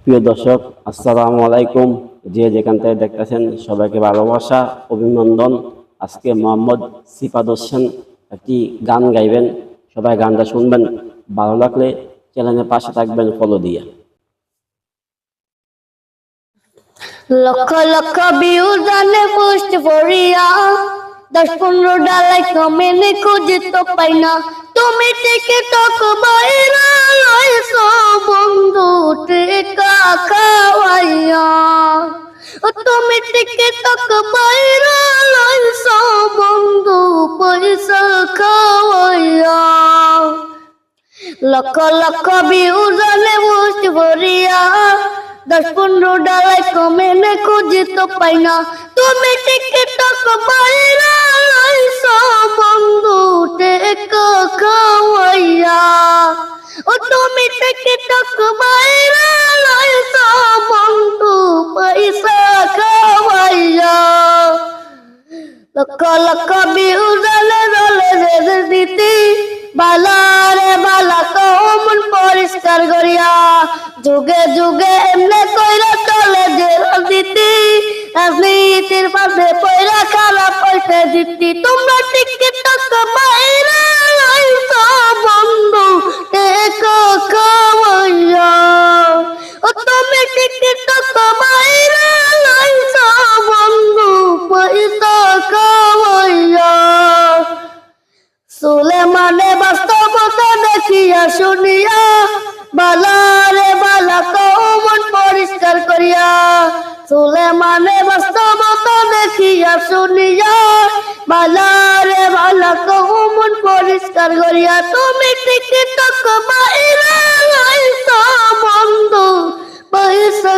প্রিয় দর্শক, আসসালামু আলাইকুম। যে যেখান থেকে দেখতেছেন সবাইকে ভালোবাসা, অভিনন্দন। আজকে মোহাম্মদ সিফাত হোসেন একটি গান গাইবেন, সবাই গানটা শুনবেন। ভালো লাগলে চ্যানেলের পাশে থাকবেন ফলো দিয়ে। লক্ষ লক্ষ ভিউ জানে পোস্ট করিয়া 10-15 ডালাই কমেন্ট খুঁজে তো পাই না। তুমি টিকটক ভাইরাল হইছো বন্ধু টেকা খাওয়াইয়া। তুমি টিকটক ভাইরাল হইছো বন্ধু পয়সা খাওয়াইয়া। লক্ষ লক্ষ ভিউ জানে পোস্ট করিয়া 10-15 ডালাই কমেন্ট খুঁজে তো পাই না। তুমি টিকটক ভাইরাল হইছো বন্ধু টেকা খাওয়াইয়া। তুমি টিকটক ভাইরাল হইছো বন্ধু পয়সা খাওয়াইয়া। লক্ষ লক্ষ ভিউ জানে রলে দিতি বালারে বালা কমন পরিষ্কার করিয়া। যুগে যুগে এমনে কইরা চলে যে রাজনীতি, রাজনীতির পাশে পয়রা খারাপ পয়সা দিতি। তোমরা টিকটক ভাইরাল হইছো বন্ধু টেকা খাওয়াইয়া। তুমি টিকটক ভাইরাল হইছো বন্ধু পয়সা খাওয়াইয়া। সুলেমানে বাস্তবতা দেখিয়া শুনিয়া বালারে বালা কমন পরিষ্কার করিয়া। সুলেমানে বাস্তবতা দেখিয়া শুনিয়া বালারে বালা কমন পরিষ্কার করিয়া। তুমি টিকটক ভাইরাল হইছো বন্ধু পয়সা